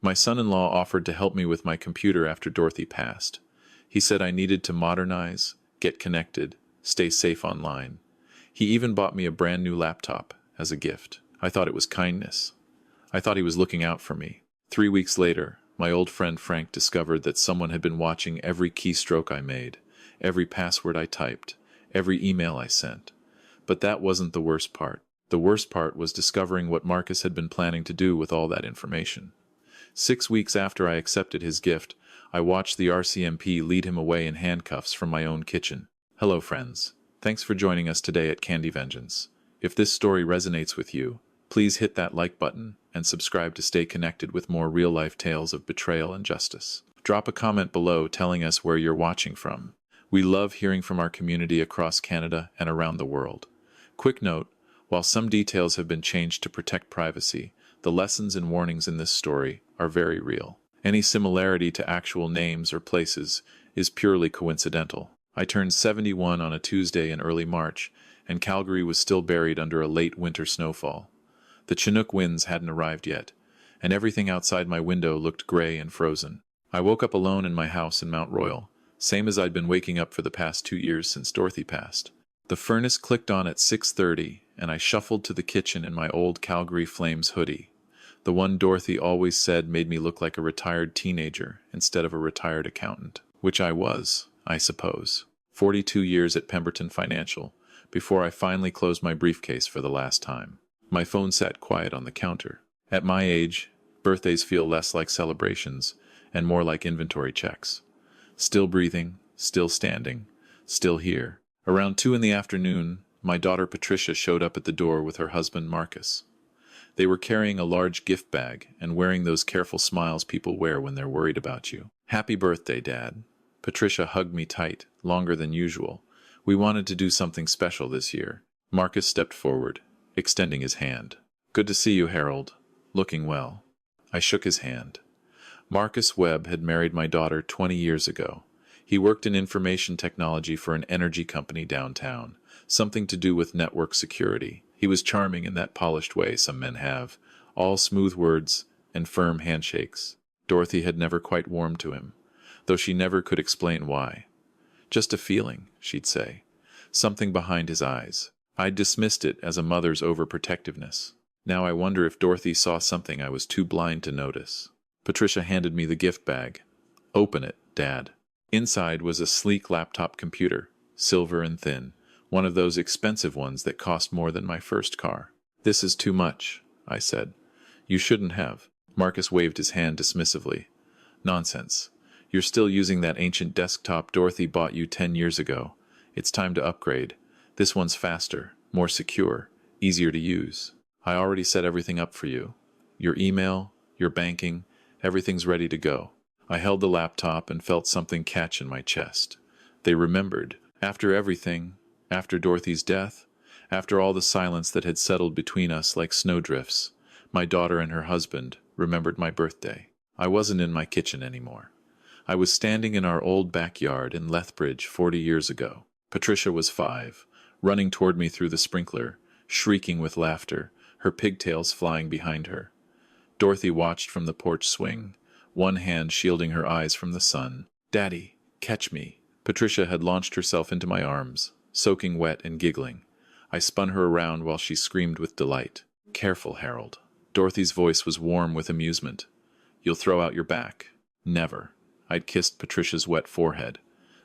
My son-in-law offered to help me with my computer after Dorothy passed. He said I needed to modernize, get connected, stay safe online. He even bought me a brand new laptop as a gift. I thought it was kindness. I thought he was looking out for me. 3 weeks later, my old friend Frank discovered that someone had been watching every keystroke I made, every password I typed, every email I sent. But that wasn't the worst part. The worst part was discovering what Marcus had been planning to do with all that information. 6 weeks after I accepted his gift, I watched the RCMP lead him away in handcuffs from my own kitchen. Hello, friends. Thanks for joining us today at Candy Vengeance. If this story resonates with you, please hit that like button and subscribe to stay connected with more real-life tales of betrayal and justice. Drop a comment below telling us where you're watching from. We love hearing from our community across Canada and around the world. Quick note, while some details have been changed to protect privacy, the lessons and warnings in this story are very real. Any similarity to actual names or places is purely coincidental. I turned 71 on a Tuesday in early March, and Calgary was still buried under a late winter snowfall. The Chinook winds hadn't arrived yet, and everything outside my window looked gray and frozen. I woke up alone in my house in Mount Royal, same as I'd been waking up for the past 2 years since Dorothy passed. The furnace clicked on at 6:30, and I shuffled to the kitchen in my old Calgary Flames hoodie. The one Dorothy always said made me look like a retired teenager instead of a retired accountant, which I was, I suppose. 42 years at Pemberton Financial, before I finally closed my briefcase for the last time. My phone sat quiet on the counter. At my age, birthdays feel less like celebrations and more like inventory checks. Still breathing, still standing, still here. Around 2 in the afternoon, my daughter Patricia showed up at the door with her husband Marcus. They were carrying a large gift bag and wearing those careful smiles people wear when they're worried about you. Happy birthday, Dad. Patricia hugged me tight, longer than usual. We wanted to do something special this year. Marcus stepped forward, extending his hand. Good to see you, Harold. Looking well. I shook his hand. Marcus Webb had married my daughter 20 years ago. He worked in information technology for an energy company downtown, something to do with network security. He was charming in that polished way some men have, all smooth words and firm handshakes. Dorothy had never quite warmed to him, though she never could explain why. Just a feeling, she'd say. Something behind his eyes. I'd dismissed it as a mother's overprotectiveness. Now I wonder if Dorothy saw something I was too blind to notice. Patricia handed me the gift bag. Open it, Dad. Inside was a sleek laptop computer, silver and thin. One of those expensive ones that cost more than my first car. This is too much, I said. You shouldn't have. Marcus waved his hand dismissively. Nonsense. You're still using that ancient desktop Dorothy bought you 10 years ago. It's time to upgrade. This one's faster, more secure, easier to use. I already set everything up for you. Your email, your banking, everything's ready to go. I held the laptop and felt something catch in my chest. They remembered. After everything, after Dorothy's death, after all the silence that had settled between us like snowdrifts, my daughter and her husband remembered my birthday. I wasn't in my kitchen anymore. I was standing in our old backyard in Lethbridge 40 years ago. Patricia was 5, running toward me through the sprinkler, shrieking with laughter, her pigtails flying behind her. Dorothy watched from the porch swing, one hand shielding her eyes from the sun. Daddy, catch me. Patricia had launched herself into my arms, soaking wet and giggling. I spun her around while she screamed with delight. Careful, Harold. Dorothy's voice was warm with amusement. You'll throw out your back. Never. I'd kissed Patricia's wet forehead.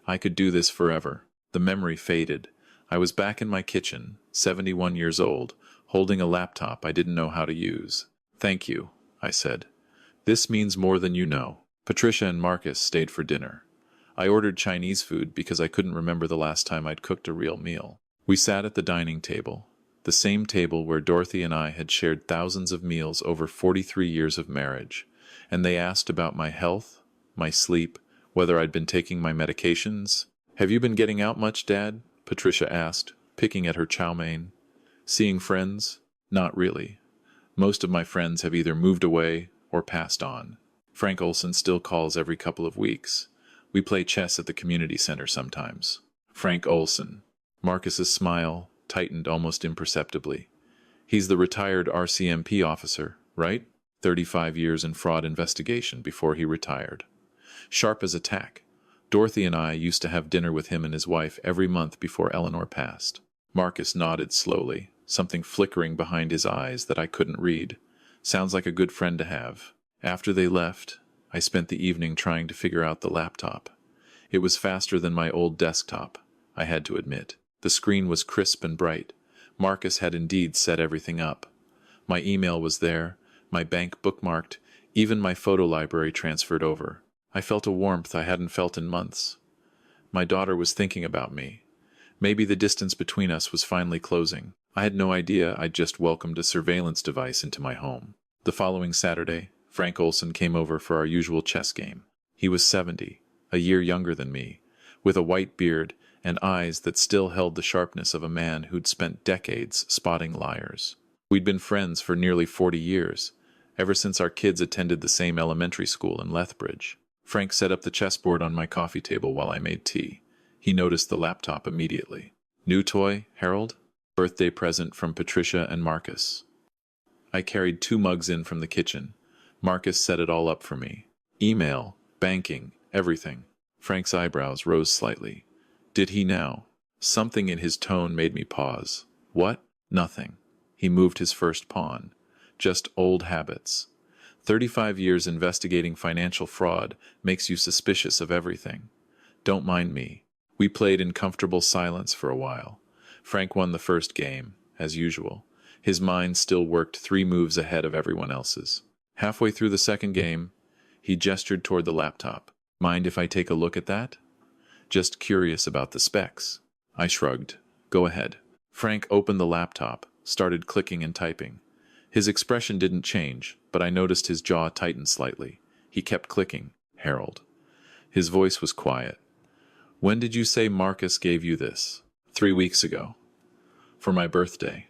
I could do this forever. The memory faded. I was back in my kitchen, 71 years old, holding a laptop I didn't know how to use. Thank you, I said. This means more than you know. Patricia and Marcus stayed for dinner. I ordered Chinese food because I couldn't remember the last time I'd cooked a real meal. We sat at the dining table, the same table where Dorothy and I had shared thousands of meals over 43 years of marriage, and they asked about my health, my sleep, whether I'd been taking my medications. Have you been getting out much, Dad? Patricia asked, picking at her chow mein. Seeing friends? Not really. Most of my friends have either moved away or passed on. Frank Olson still calls every couple of weeks. We play chess at the community center sometimes. Frank Olson. Marcus's smile tightened almost imperceptibly. He's the retired RCMP officer, right? 35 years in fraud investigation before he retired. Sharp as a tack. Dorothy and I used to have dinner with him and his wife every month before Eleanor passed. Marcus nodded slowly, something flickering behind his eyes that I couldn't read. Sounds like a good friend to have. After they left, I spent the evening trying to figure out the laptop. It was faster than my old desktop, I had to admit. The screen was crisp and bright. Marcus had indeed set everything up. My email was there, my bank bookmarked, even my photo library transferred over. I felt a warmth I hadn't felt in months. My daughter was thinking about me. Maybe the distance between us was finally closing. I had no idea I'd just welcomed a surveillance device into my home. The following Saturday, Frank Olson came over for our usual chess game. He was 70, a year younger than me, with a white beard and eyes that still held the sharpness of a man who'd spent decades spotting liars. We'd been friends for nearly 40 years, ever since our kids attended the same elementary school in Lethbridge. Frank set up the chessboard on my coffee table while I made tea. He noticed the laptop immediately. New toy, Harold? Birthday present from Patricia and Marcus. I carried 2 mugs in from the kitchen. Marcus set it all up for me. Email, banking, everything. Frank's eyebrows rose slightly. Did he now? Something in his tone made me pause. What? Nothing. He moved his first pawn. Just old habits. 35 years investigating financial fraud makes you suspicious of everything. Don't mind me. We played in comfortable silence for a while. Frank won the first game, as usual. His mind still worked 3 moves ahead of everyone else's. Halfway through the second game, he gestured toward the laptop. Mind if I take a look at that? Just curious about the specs. I shrugged. Go ahead. Frank opened the laptop, started clicking and typing. His expression didn't change, but I noticed his jaw tighten slightly. He kept clicking. Harold. His voice was quiet. When did you say Marcus gave you this? 3 weeks ago. For my birthday.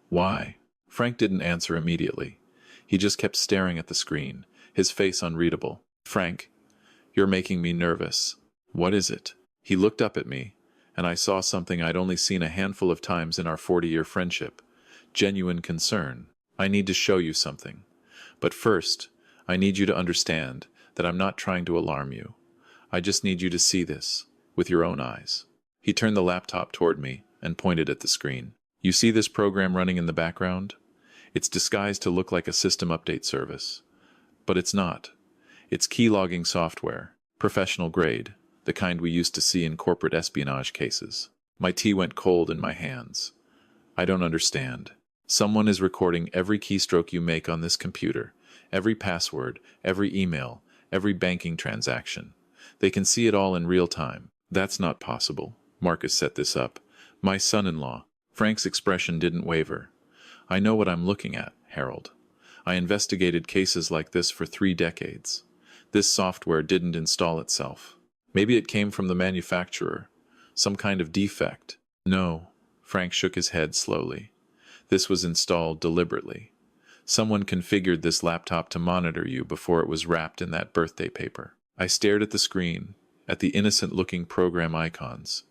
Why? Frank didn't answer immediately. He just kept staring at the screen, his face unreadable. Frank, you're making me nervous. What is it? He looked up at me, and I saw something I'd only seen a handful of times in our 40-year friendship. Genuine concern. I need to show you something. But first, I need you to understand that I'm not trying to alarm you. I just need you to see this, with your own eyes. He turned the laptop toward me and pointed at the screen. You see this program running in the background? It's disguised to look like a system update service. But it's not. It's key-logging software, professional grade, the kind we used to see in corporate espionage cases. My tea went cold in my hands. I don't understand. Someone is recording every keystroke you make on this computer, every password, every email, every banking transaction. They can see it all in real time. That's not possible. Marcus set this up. My son-in-law. Frank's expression didn't waver. I know what I'm looking at, Harold. I investigated cases like this for 3 decades. This software didn't install itself. Maybe it came from the manufacturer. Some kind of defect. No. Frank shook his head slowly. This was installed deliberately. Someone configured this laptop to monitor you before it was wrapped in that birthday paper. I stared at the screen, at the innocent-looking program icons.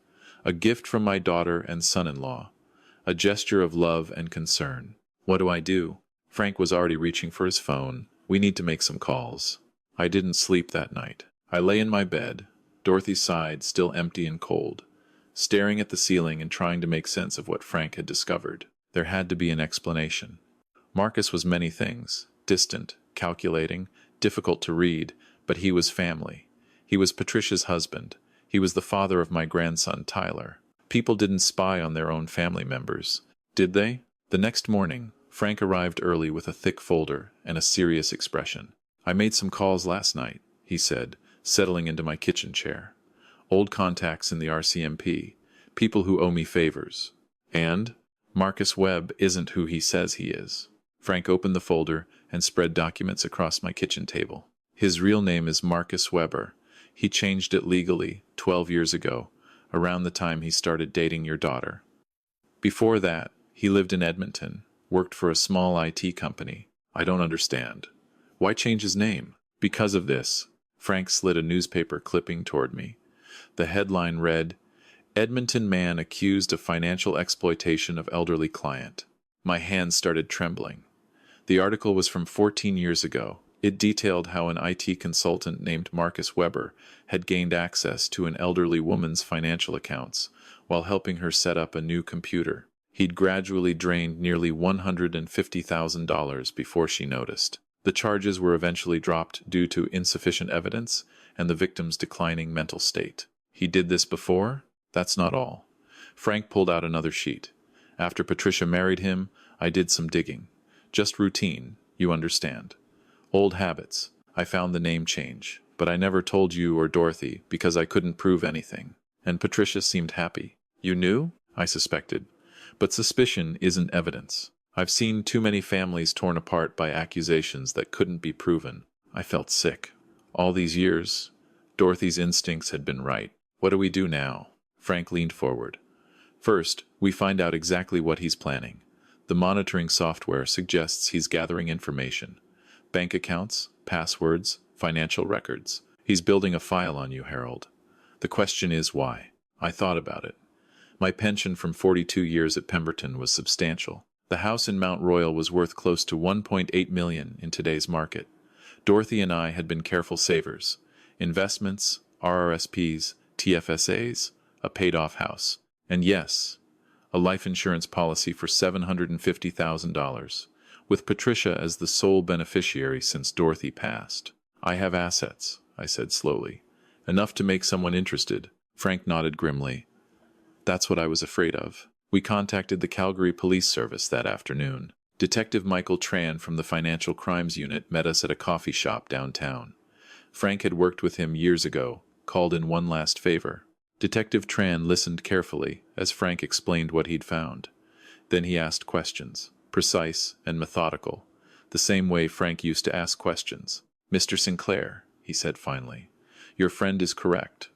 A gift from my daughter and son-in-law. A gesture of love and concern. What do I do? Frank was already reaching for his phone. We need to make some calls. I didn't sleep that night. I lay in my bed, Dorothy's side still empty and cold, staring at the ceiling and trying to make sense of what Frank had discovered. There had to be an explanation. Marcus was many things, distant, calculating, difficult to read, but he was family. He was Patricia's husband. He was the father of my grandson, Tyler. People didn't spy on their own family members, did they? The next morning, Frank arrived early with a thick folder and a serious expression. I made some calls last night, he said, settling into my kitchen chair. Old contacts in the RCMP, people who owe me favors. And Marcus Webb isn't who he says he is. Frank opened the folder and spread documents across my kitchen table. His real name is Marcus Weber. He changed it legally 12 years ago, around the time he started dating your daughter. Before that, he lived in Edmonton, worked for a small IT company. I don't understand. Why change his name? Because of this. Frank slid a newspaper clipping toward me. The headline read, Edmonton man accused of financial exploitation of elderly client. My hands started trembling. The article was from 14 years ago. It detailed how an IT consultant named Marcus Weber had gained access to an elderly woman's financial accounts while helping her set up a new computer. He'd gradually drained nearly $150,000 before she noticed. The charges were eventually dropped due to insufficient evidence and the victim's declining mental state. He did this before? That's not all. Frank pulled out another sheet. After Patricia married him, I did some digging. Just routine, you understand. Old habits. I found the name change, but I never told you or Dorothy because I couldn't prove anything. And Patricia seemed happy. You knew? I suspected. But suspicion isn't evidence. I've seen too many families torn apart by accusations that couldn't be proven. I felt sick. All these years, Dorothy's instincts had been right. What do we do now? Frank leaned forward. First, we find out exactly what he's planning. The monitoring software suggests he's gathering information. Bank accounts, passwords, financial records. He's building a file on you, Harold. The question is why. I thought about it. My pension from 42 years at Pemberton was substantial. The house in Mount Royal was worth close to $1.8 million in today's market. Dorothy and I had been careful savers. Investments, RRSPs, TFSAs, a paid-off house. And yes, a life insurance policy for $750,000, with Patricia as the sole beneficiary since Dorothy passed. I have assets, I said slowly. Enough to make someone interested. Frank nodded grimly. That's what I was afraid of. We contacted the Calgary Police Service that afternoon. Detective Michael Tran from the Financial Crimes Unit met us at a coffee shop downtown. Frank had worked with him years ago, called in one last favor. Detective Tran listened carefully as Frank explained what he'd found. Then he asked questions, precise and methodical, the same way Frank used to ask questions. Mr. Sinclair, he said finally, your friend is correct.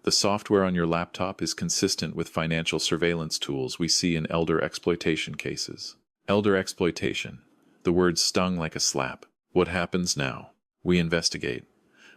The software on your laptop is consistent with financial surveillance tools we see in elder exploitation cases. Elder exploitation. The word stung like a slap. What happens now? We investigate.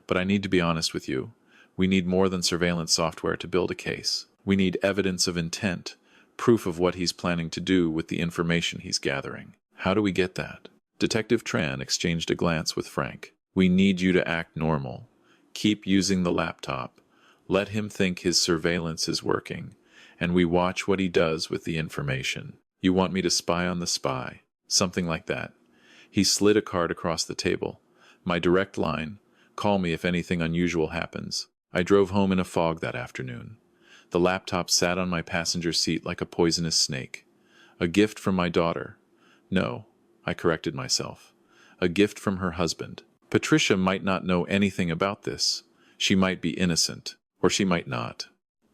But I need to be honest with you. We need more than surveillance software to build a case. We need evidence of intent, proof of what he's planning to do with the information he's gathering. How do we get that? Detective Tran exchanged a glance with Frank. We need you to act normal. Keep using the laptop. Let him think his surveillance is working, and we watch what he does with the information. You want me to spy on the spy? Something like that. He slid a card across the table. My direct line. Call me if anything unusual happens. I drove home in a fog that afternoon. The laptop sat on my passenger seat like a poisonous snake. A gift from my daughter. No, I corrected myself. A gift from her husband. Patricia might not know anything about this. She might be innocent. Or she might not.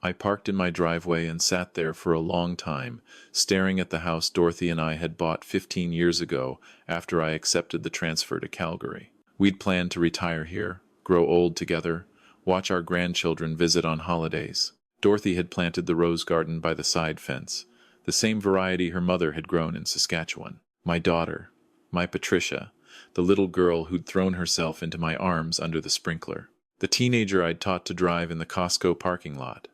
I parked in my driveway and sat there for a long time, staring at the house Dorothy and I had bought 15 years ago after I accepted the transfer to Calgary. We'd planned to retire here, grow old together, watch our grandchildren visit on holidays. Dorothy had planted the rose garden by the side fence, the same variety her mother had grown in Saskatchewan. My daughter, my Patricia, the little girl who'd thrown herself into my arms under the sprinkler. The teenager I'd taught to drive in the Costco parking lot.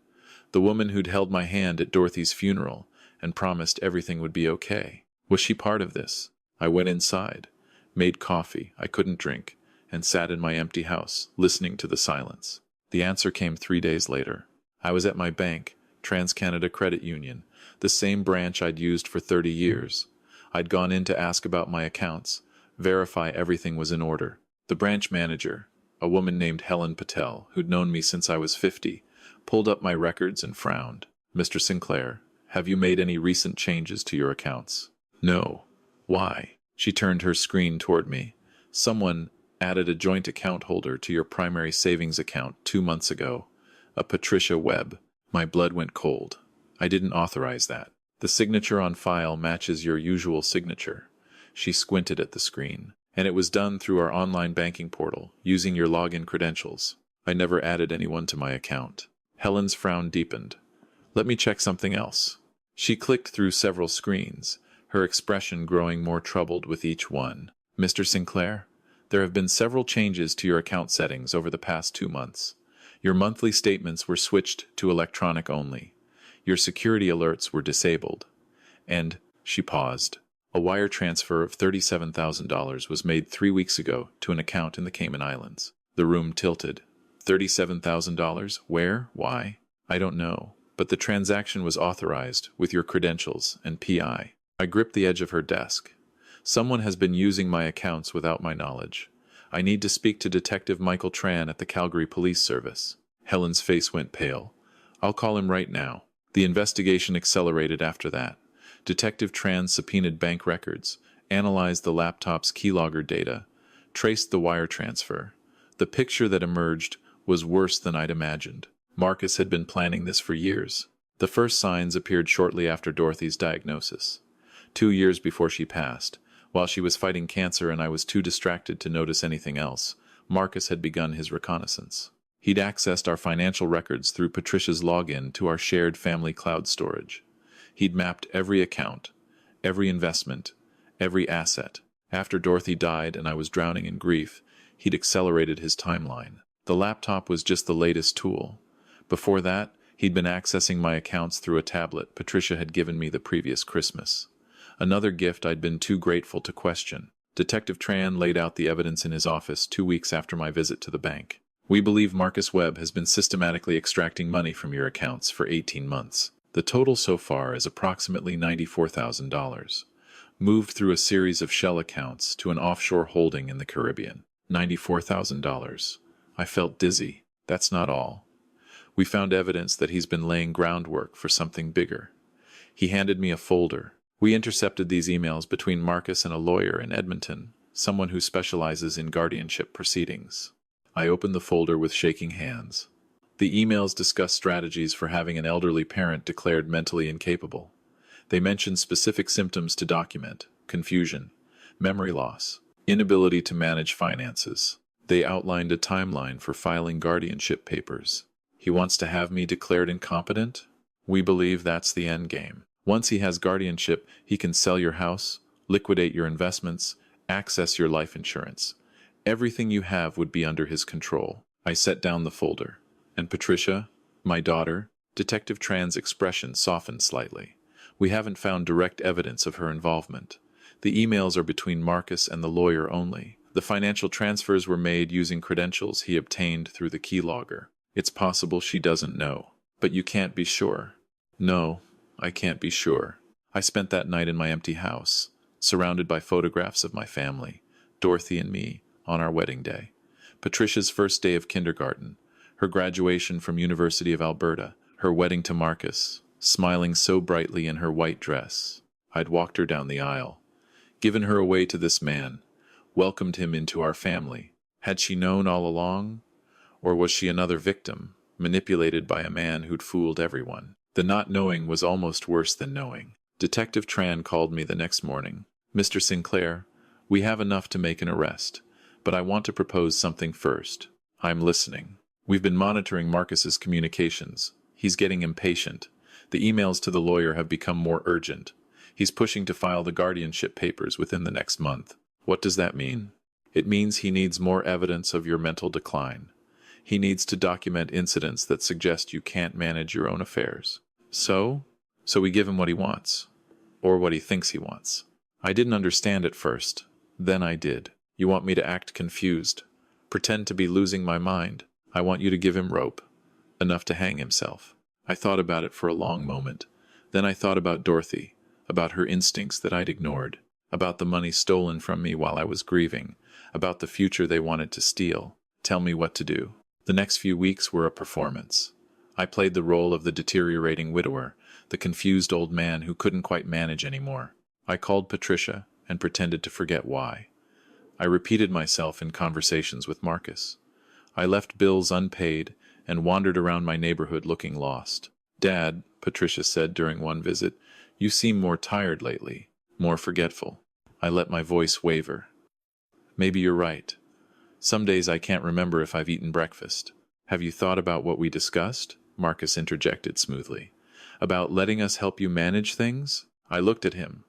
The woman who'd held my hand at Dorothy's funeral and promised everything would be okay. Was she part of this? I went inside, made coffee I couldn't drink, and sat in my empty house, listening to the silence. The answer came 3 days later. I was at my bank, TransCanada Credit Union, the same branch I'd used for 30 years. I'd gone in to ask about my accounts, verify everything was in order. The branch manager, a woman named Helen Patel, who'd known me since I was 50, pulled up my records and frowned. Mr. Sinclair, have you made any recent changes to your accounts? No. Why? She turned her screen toward me. Someone added a joint account holder to your primary savings account 2 months ago. A Patricia Webb. My blood went cold. I didn't authorize that. The signature on file matches your usual signature. She squinted at the screen. And it was done through our online banking portal, using your login credentials. I never added anyone to my account. Helen's frown deepened. Let me check something else. She clicked through several screens, her expression growing more troubled with each one. Mr. Sinclair, there have been several changes to your account settings over the past 2 months. Your monthly statements were switched to electronic only. Your security alerts were disabled. And she paused. A wire transfer of $37,000 was made 3 weeks ago to an account in the Cayman Islands. The room tilted. $37,000? Where? Why? I don't know. But the transaction was authorized with your credentials and PI. I gripped the edge of her desk. Someone has been using my accounts without my knowledge. I need to speak to Detective Michael Tran at the Calgary Police Service. Helen's face went pale. I'll call him right now. The investigation accelerated after that. Detective Tran subpoenaed bank records, analyzed the laptop's keylogger data, traced the wire transfer. The picture that emerged was worse than I'd imagined. Marcus had been planning this for years. The first signs appeared shortly after Dorothy's diagnosis. 2 years before she passed, while she was fighting cancer and I was too distracted to notice anything else, Marcus had begun his reconnaissance. He'd accessed our financial records through Patricia's login to our shared family cloud storage. He'd mapped every account, every investment, every asset. After Dorothy died and I was drowning in grief, he'd accelerated his timeline. The laptop was just the latest tool. Before that, he'd been accessing my accounts through a tablet Patricia had given me the previous Christmas. Another gift I'd been too grateful to question. Detective Tran laid out the evidence in his office 2 weeks after my visit to the bank. We believe Marcus Webb has been systematically extracting money from your accounts for 18 months. The total so far is approximately $94,000, moved through a series of shell accounts to an offshore holding in the Caribbean. $94,000. I felt dizzy. That's not all. We found evidence that he's been laying groundwork for something bigger. He handed me a folder. We intercepted these emails between Marcus and a lawyer in Edmonton, someone who specializes in guardianship proceedings. I opened the folder with shaking hands. The emails discuss strategies for having an elderly parent declared mentally incapable. They mentioned specific symptoms to document: confusion, memory loss, inability to manage finances. They outlined a timeline for filing guardianship papers. He wants to have me declared incompetent? We believe that's the end game. Once he has guardianship, he can sell your house, liquidate your investments, access your life insurance. Everything you have would be under his control. I set down the folder. And Patricia, my daughter? Detective Tran's expression softened slightly. We haven't found direct evidence of her involvement. The emails are between Marcus and the lawyer only. The financial transfers were made using credentials he obtained through the keylogger. It's possible she doesn't know. But you can't be sure. No, I can't be sure. I spent that night in my empty house, surrounded by photographs of my family, Dorothy and me, on our wedding day. Patricia's first day of kindergarten, her graduation from University of Alberta, her wedding to Marcus, smiling so brightly in her white dress. I'd walked her down the aisle, given her away to this man, welcomed him into our family. Had she known all along? Or was she another victim, manipulated by a man who'd fooled everyone? The not knowing was almost worse than knowing. Detective Tran called me the next morning. Mr. Sinclair, we have enough to make an arrest, but I want to propose something first. I'm listening. We've been monitoring Marcus's communications. He's getting impatient. The emails to the lawyer have become more urgent. He's pushing to file the guardianship papers within the next month. What does that mean? It means he needs more evidence of your mental decline. He needs to document incidents that suggest you can't manage your own affairs. So we give him what he wants. Or what he thinks he wants. I didn't understand at first. Then I did. You want me to act confused, pretend to be losing my mind. I want you to give him rope, enough to hang himself. I thought about it for a long moment. Then I thought about Dorothy, about her instincts that I'd ignored, about the money stolen from me while I was grieving, about the future they wanted to steal. Tell me what to do. The next few weeks were a performance. I played the role of the deteriorating widower, the confused old man who couldn't quite manage anymore. I called Patricia and pretended to forget why. I repeated myself in conversations with Marcus. I left bills unpaid and wandered around my neighborhood looking lost. Dad, Patricia said during one visit, you seem more tired lately, more forgetful. I let my voice waver. Maybe you're right. Some days I can't remember if I've eaten breakfast. Have you thought about what we discussed? Marcus interjected smoothly. About letting us help you manage things? I looked at him.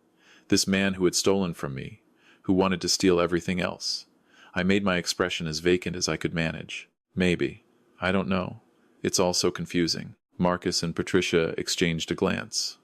This man who had stolen from me, who wanted to steal everything else. I made my expression as vacant as I could manage. Maybe. I don't know. It's all so confusing. Marcus and Patricia exchanged a glance.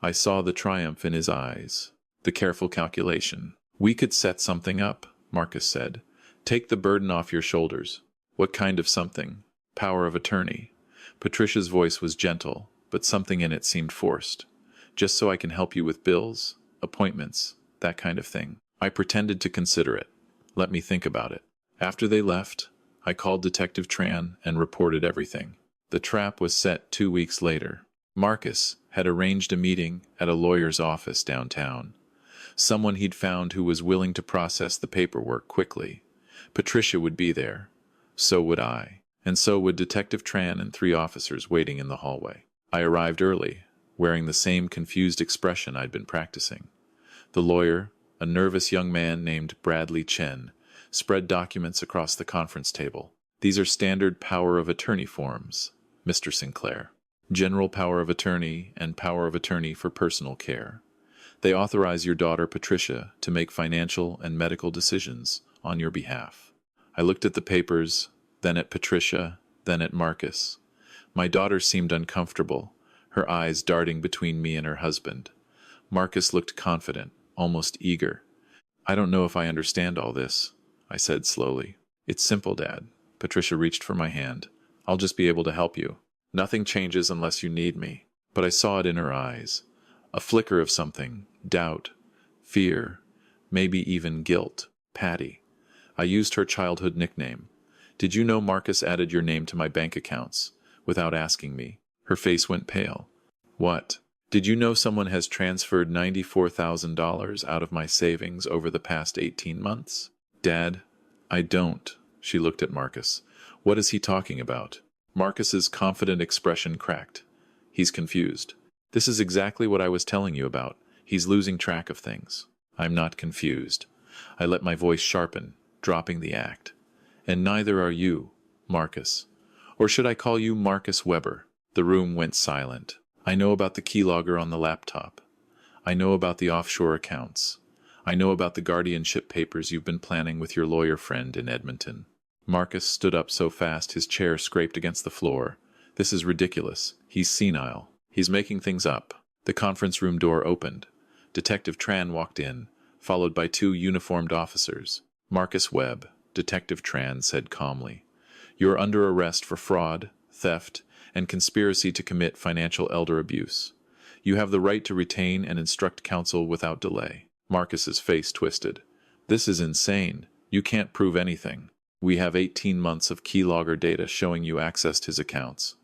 I saw the triumph in his eyes. the careful calculation. "We could set something up," Marcus said. "Take the burden off your shoulders." "What kind of something?" "Power of attorney." Patricia's voice was gentle, but something in it seemed forced. "Just so I can help you with bills, appointments, that kind of thing." I pretended to consider it. "Let me think about it." After they left, I called Detective Tran and reported everything. The trap was set 2 weeks later. Marcus had arranged a meeting at a lawyer's office downtown. Someone he'd found who was willing to process the paperwork quickly. Patricia would be there. So would I. And so would Detective Tran and 3 officers waiting in the hallway. I arrived early, wearing the same confused expression I'd been practicing. The lawyer, a nervous young man named Bradley Chen, spread documents across the conference table. "These are standard power of attorney forms, Mr. Sinclair. General power of attorney and power of attorney for personal care. They authorize your daughter Patricia to make financial and medical decisions on your behalf." I looked at the papers, then at Patricia, then at Marcus. My daughter seemed uncomfortable, her eyes darting between me and her husband. Marcus looked confident, almost eager. "I don't know if I understand all this," I said slowly. "It's simple, Dad." Patricia reached for my hand. "I'll just be able to help you. Nothing changes unless you need me." But I saw it in her eyes. A flicker of something, doubt, fear, maybe even guilt. "Patty." I used her childhood nickname. "Did you know Marcus added your name to my bank accounts, without asking me?" Her face went pale. "What? Did you know someone has transferred $94,000 out of my savings over the past 18 months? "Dad, I don't." She looked at Marcus. "What is he talking about?" Marcus's confident expression cracked. "He's confused." "This is exactly what I was telling you about. He's losing track of things." "I'm not confused." I let my voice sharpen, dropping the act. "And neither are you, Marcus. Or should I call you Marcus Weber?" The room went silent. "I know about the keylogger on the laptop. I know about the offshore accounts. I know about the guardianship papers you've been planning with your lawyer friend in Edmonton." Marcus stood up so fast his chair scraped against the floor. "This is ridiculous. He's senile. He's making things up." The conference room door opened. Detective Tran walked in, followed by 2 uniformed officers. "Marcus Webb," Detective Tran said calmly. "You're under arrest for fraud, theft, and conspiracy to commit financial elder abuse. You have the right to retain and instruct counsel without delay." Marcus's face twisted. "This is insane. You can't prove anything. We have 18 months of keylogger data showing you accessed his accounts.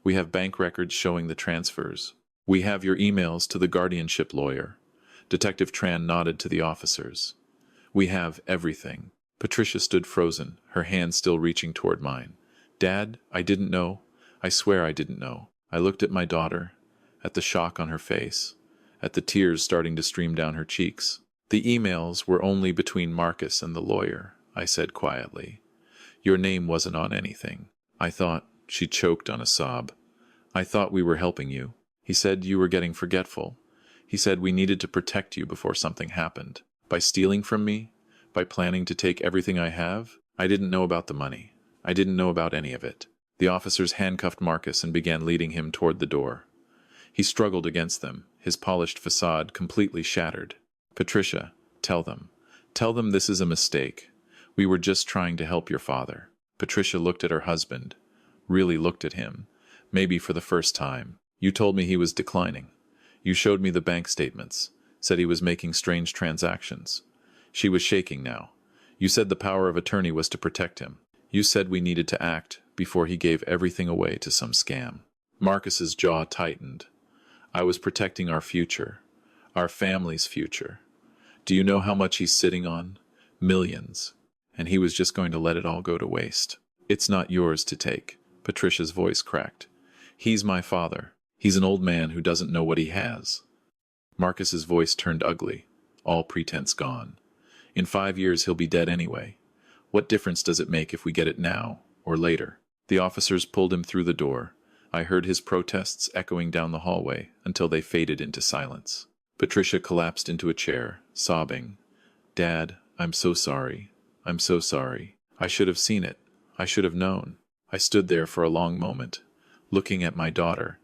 We have bank records showing the transfers. We have your emails to the guardianship lawyer." Detective Tran nodded to the officers. "We have everything." Patricia stood frozen, her hand still reaching toward mine. "Dad, I didn't know. I swear I didn't know." I looked at my daughter, at the shock on her face, at the tears starting to stream down her cheeks. "The emails were only between Marcus and the lawyer," I said quietly. "Your name wasn't on anything. I thought," she choked on a sob, "I thought we were helping you. He said you were getting forgetful. He said we needed to protect you before something happened. By stealing from me? By planning to take everything I have? I didn't know about the money. I didn't know about any of it." The officers handcuffed Marcus and began leading him toward the door. He struggled against them, his polished facade completely shattered. "Patricia, tell them. Tell them this is a mistake. We were just trying to help your father." Patricia looked at her husband, really looked at him, maybe for the first time. "You told me he was declining. You showed me the bank statements, said he was making strange transactions." She was shaking now. "You said the power of attorney was to protect him. You said we needed to act before he gave everything away to some scam." Marcus's jaw tightened. "I was protecting our future, our family's future. Do you know how much he's sitting on? Millions. And he was just going to let it all go to waste." "It's not yours to take." Patricia's voice cracked. "He's my father. He's an old man who doesn't know what he has." Marcus's voice turned ugly, all pretense gone. "In 5 years he'll be dead anyway. What difference does it make if we get it now or later?" The officers pulled him through the door. I heard his protests echoing down the hallway until they faded into silence. Patricia collapsed into a chair, sobbing. "Dad, I'm so sorry. I'm so sorry. I should have seen it. I should have known." I stood there for a long moment, looking at my daughter,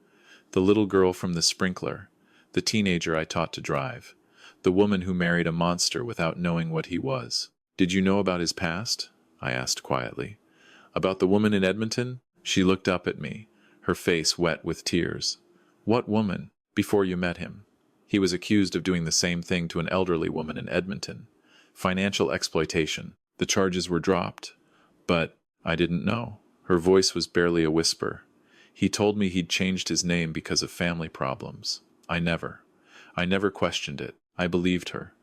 the little girl from the sprinkler, the teenager I taught to drive, The woman who married a monster without knowing what he was. Did you know about his past? I asked quietly. About the woman in Edmonton? She looked up at me, her face wet with tears. What woman? Before you met him. He was accused of doing the same thing to an elderly woman in Edmonton. Financial exploitation. The charges were dropped. But I didn't know. Her voice was barely a whisper. He told me he'd changed his name because of family problems. I never questioned it. I believed her.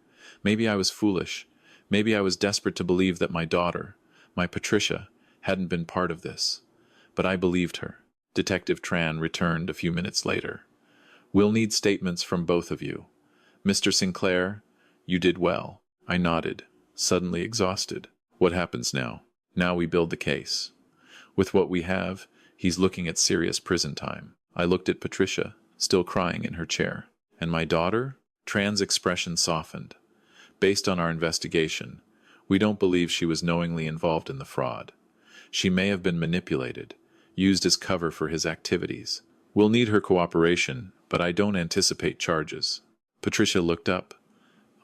Maybe I was foolish. Maybe I was desperate to believe that my daughter, my Patricia, hadn't been part of this. But I believed her. Detective Tran returned a few minutes later. We'll need statements from both of you. Mr. Sinclair, you did well. I nodded, suddenly exhausted. What happens now? Now we build the case. With what we have, he's looking at serious prison time. I looked at Patricia, still crying in her chair. And my daughter? Tran's expression softened. Based on our investigation, we don't believe she was knowingly involved in the fraud. She may have been manipulated, used as cover for his activities. We'll need her cooperation, but I don't anticipate charges. Patricia looked up.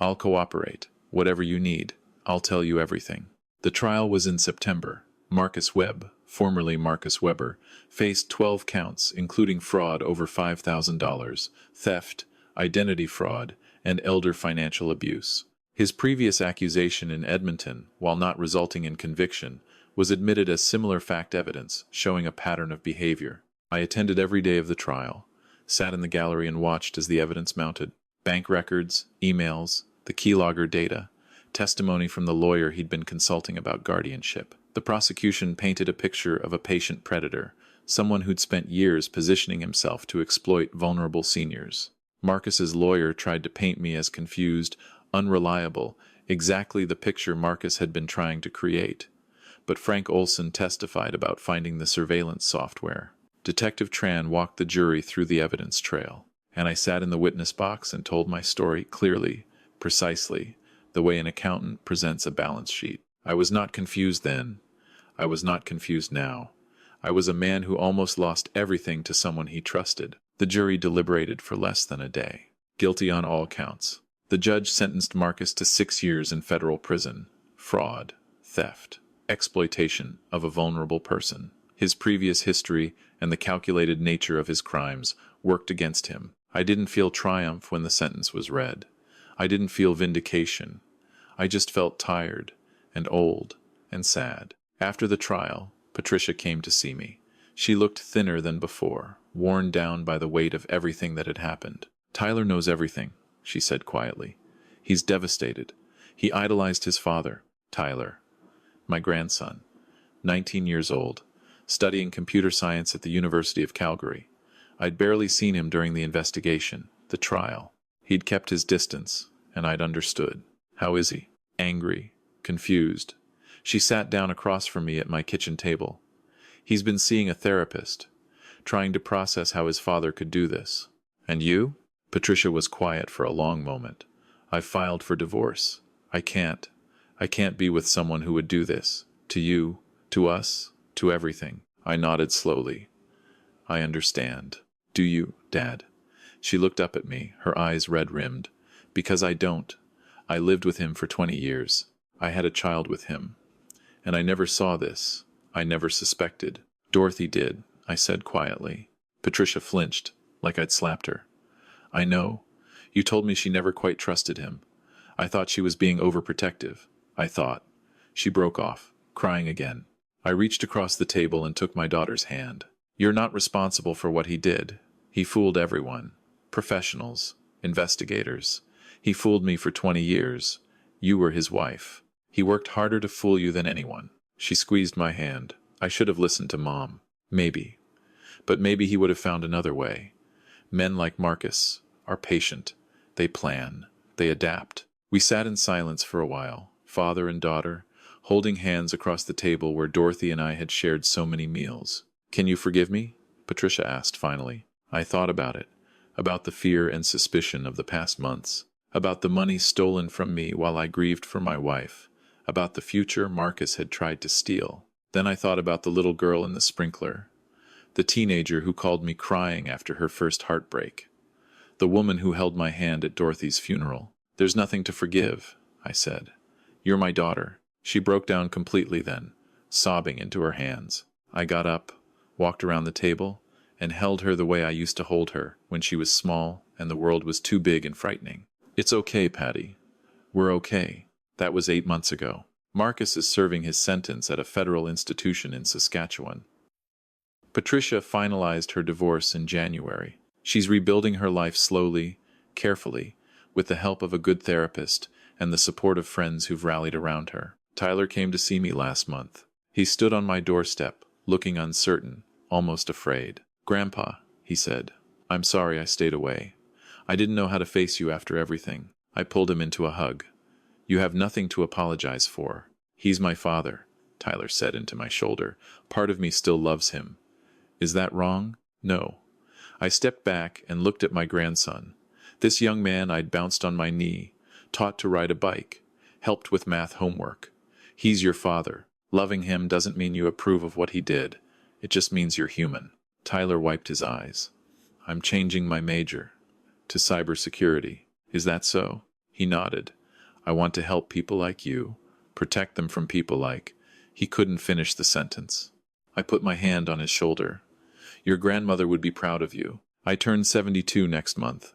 I'll cooperate. Whatever you need, I'll tell you everything. The trial was in September. Marcus Webb, formerly Marcus Weber, faced 12 counts, including fraud over $5,000, theft, identity fraud, and elder financial abuse. His previous accusation in Edmonton, while not resulting in conviction, was admitted as similar fact evidence, showing a pattern of behavior. I attended every day of the trial, sat in the gallery and watched as the evidence mounted. Bank records, emails, the keylogger data, testimony from the lawyer he'd been consulting about guardianship. The prosecution painted a picture of a patient predator, someone who'd spent years positioning himself to exploit vulnerable seniors. Marcus's lawyer tried to paint me as confused, unreliable, exactly the picture Marcus had been trying to create. But Frank Olson testified about finding the surveillance software. Detective Tran walked the jury through the evidence trail, and I sat in the witness box and told my story clearly, precisely, the way an accountant presents a balance sheet. I was not confused then. I was not confused now. I was a man who almost lost everything to someone he trusted. The jury deliberated for less than a day. Guilty on all counts. The judge sentenced Marcus to 6 years in federal prison. Fraud, theft, exploitation of a vulnerable person. His previous history and the calculated nature of his crimes worked against him. I didn't feel triumph when the sentence was read. I didn't feel vindication. I just felt tired and old and sad. After the trial, Patricia came to see me. She looked thinner than before, worn down by the weight of everything that had happened. Tyler knows everything, she said quietly. He's devastated. He idolized his father, Tyler, my grandson, 19 years old, studying computer science at the University of Calgary. I'd barely seen him during the investigation, the trial. He'd kept his distance, and I'd understood. How is he? Angry, confused. She sat down across from me at my kitchen table. He's been seeing a therapist, trying to process how his father could do this. And you? Patricia was quiet for a long moment. I've filed for divorce. I can't be with someone who would do this. To you, to us, to everything. I nodded slowly. I understand. Do you, Dad? She looked up at me, her eyes red-rimmed. Because I don't. I lived with him for 20 years. I had a child with him. And I never saw this. I never suspected. Dorothy did, I said quietly. Patricia flinched, like I'd slapped her. I know. You told me she never quite trusted him. I thought she was being overprotective. I thought. She broke off, crying again. I reached across the table and took my daughter's hand. You're not responsible for what he did. He fooled everyone. Professionals. Investigators. He fooled me for 20 years. You were his wife. He worked harder to fool you than anyone. She squeezed my hand. I should have listened to Mom. Maybe. But maybe he would have found another way. Men like Marcus are patient. They plan. They adapt. We sat in silence for a while, father and daughter, holding hands across the table where Dorothy and I had shared so many meals. Can you forgive me? Patricia asked finally. I thought about it, about the fear and suspicion of the past months, about the money stolen from me while I grieved for my wife, about the future Marcus had tried to steal. Then I thought about the little girl in the sprinkler, the teenager who called me crying after her first heartbreak, the woman who held my hand at Dorothy's funeral. There's nothing to forgive, I said. You're my daughter. She broke down completely then, sobbing into her hands. I got up, walked around the table, and held her the way I used to hold her when she was small and the world was too big and frightening. It's okay, Patty. We're okay. That was 8 months ago. Marcus is serving his sentence at a federal institution in Saskatchewan. Patricia finalized her divorce in January. She's rebuilding her life slowly, carefully, with the help of a good therapist and the support of friends who've rallied around her. Tyler came to see me last month. He stood on my doorstep, looking uncertain, almost afraid. "Grandpa," he said, "I'm sorry I stayed away. I didn't know how to face you after everything." I pulled him into a hug. "You have nothing to apologize for. He's my father," Tyler said into my shoulder. "Part of me still loves him. Is that wrong?" "No." I stepped back and looked at my grandson. This young man I'd bounced on my knee, taught to ride a bike, helped with math homework. He's your father. Loving him doesn't mean you approve of what he did. It just means you're human. Tyler wiped his eyes. "I'm changing my major to cybersecurity. Is that so?" He nodded. "I want to help people like you, protect them from people like—" He couldn't finish the sentence. I put my hand on his shoulder. "Your grandmother would be proud of you. I turn 72 next month.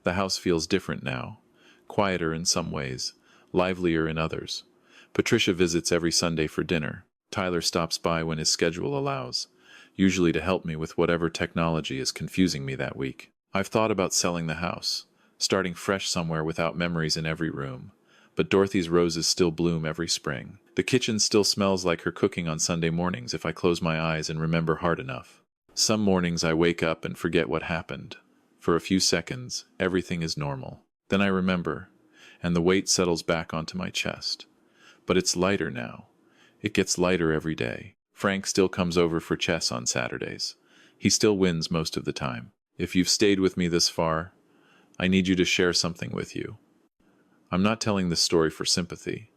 The house feels different now. Quieter in some ways, livelier in others. Patricia visits every Sunday for dinner. Tyler stops by when his schedule allows, usually to help me with whatever technology is confusing me that week. I've thought about selling the house, starting fresh somewhere without memories in every room. But Dorothy's roses still bloom every spring. The kitchen still smells like her cooking on Sunday mornings if I close my eyes and remember hard enough. Some mornings I wake up and forget what happened. For a few seconds, everything is normal. Then I remember, and the weight settles back onto my chest. But it's lighter now. It gets lighter every day. Frank still comes over for chess on Saturdays. He still wins most of the time. If you've stayed with me this far, I need you to share something with you. I'm not telling this story for sympathy.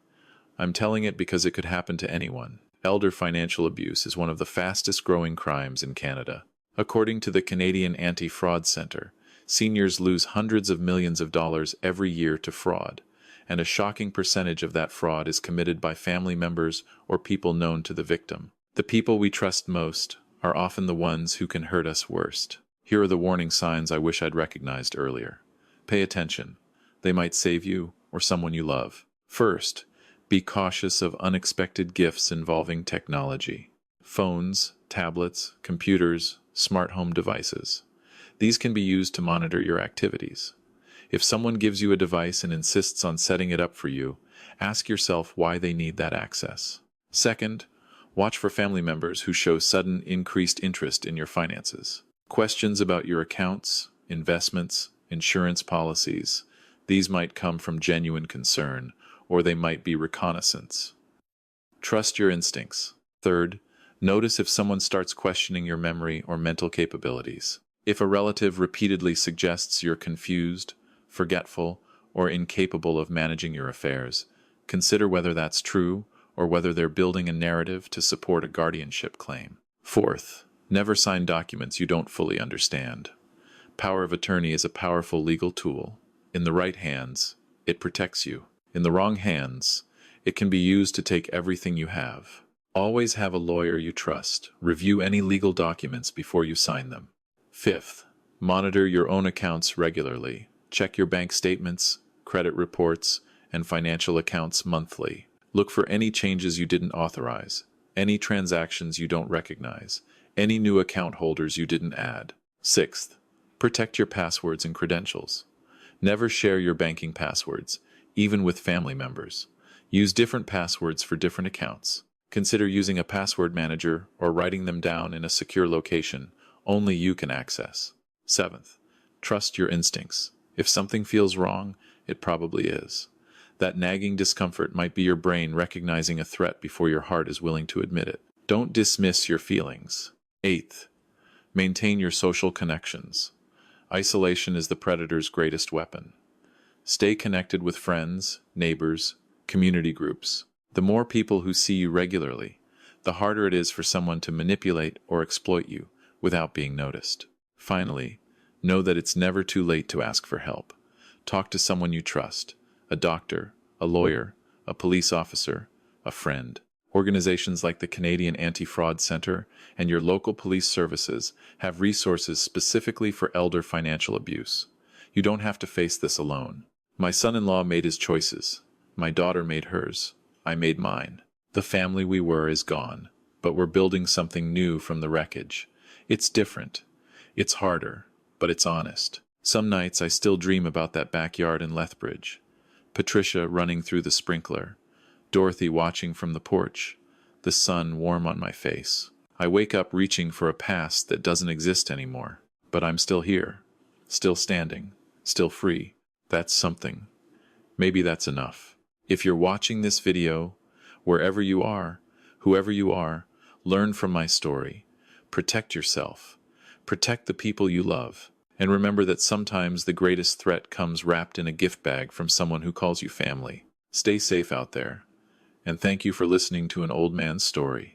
I'm telling it because it could happen to anyone. Elder financial abuse is one of the fastest growing crimes in Canada. According to the Canadian Anti-Fraud Centre, seniors lose hundreds of millions of dollars every year to fraud, and a shocking percentage of that fraud is committed by family members or people known to the victim. The people we trust most are often the ones who can hurt us worst. Here are the warning signs I wish I'd recognized earlier. Pay attention. They might save you or someone you love. First, be cautious of unexpected gifts involving technology. Phones, tablets, computers, smart home devices. These can be used to monitor your activities. If someone gives you a device and insists on setting it up for you, ask yourself why they need that access. Second, watch for family members who show sudden increased interest in your finances. Questions about your accounts, investments, insurance policies. These might come from genuine concern, or they might be reconnaissance. Trust your instincts. Third, notice if someone starts questioning your memory or mental capabilities. If a relative repeatedly suggests you're confused, forgetful, or incapable of managing your affairs, consider whether that's true or whether they're building a narrative to support a guardianship claim. Fourth, never sign documents you don't fully understand. Power of attorney is a powerful legal tool. In the right hands, it protects you. In the wrong hands, it can be used to take everything you have. Always have a lawyer you trust. Review any legal documents before you sign them. Fifth, monitor your own accounts regularly. Check your bank statements, credit reports, and financial accounts monthly. Look for any changes you didn't authorize, any transactions you don't recognize, any new account holders you didn't add. Sixth, protect your passwords and credentials. Never share your banking passwords, even with family members. Use different passwords for different accounts. Consider using a password manager or writing them down in a secure location only you can access. Seventh, trust your instincts. If something feels wrong, it probably is. That nagging discomfort might be your brain recognizing a threat before your heart is willing to admit it. Don't dismiss your feelings. Eighth, maintain your social connections. Isolation is the predator's greatest weapon. Stay connected with friends, neighbors, community groups. The more people who see you regularly, the harder it is for someone to manipulate or exploit you without being noticed. Finally, know that it's never too late to ask for help. Talk to someone you trust. a doctor, a lawyer, a police officer, a friend. Organizations like the Canadian Anti-Fraud Centre and your local police services have resources specifically for elder financial abuse. You don't have to face this alone. My son-in-law made his choices. My daughter made hers. I made mine. The family we were is gone, but we're building something new from the wreckage. It's different. It's harder, but it's honest. Some nights I still dream about that backyard in Lethbridge. Patricia running through the sprinkler. Dorothy watching from the porch. The sun warm on my face. I wake up reaching for a past that doesn't exist anymore. But I'm still here. Still standing. Still free. That's something. Maybe that's enough. If you're watching this video, wherever you are, whoever you are, learn from my story. Protect yourself. Protect the people you love. And remember that sometimes the greatest threat comes wrapped in a gift bag from someone who calls you family. Stay safe out there. And thank you for listening to an old man's story.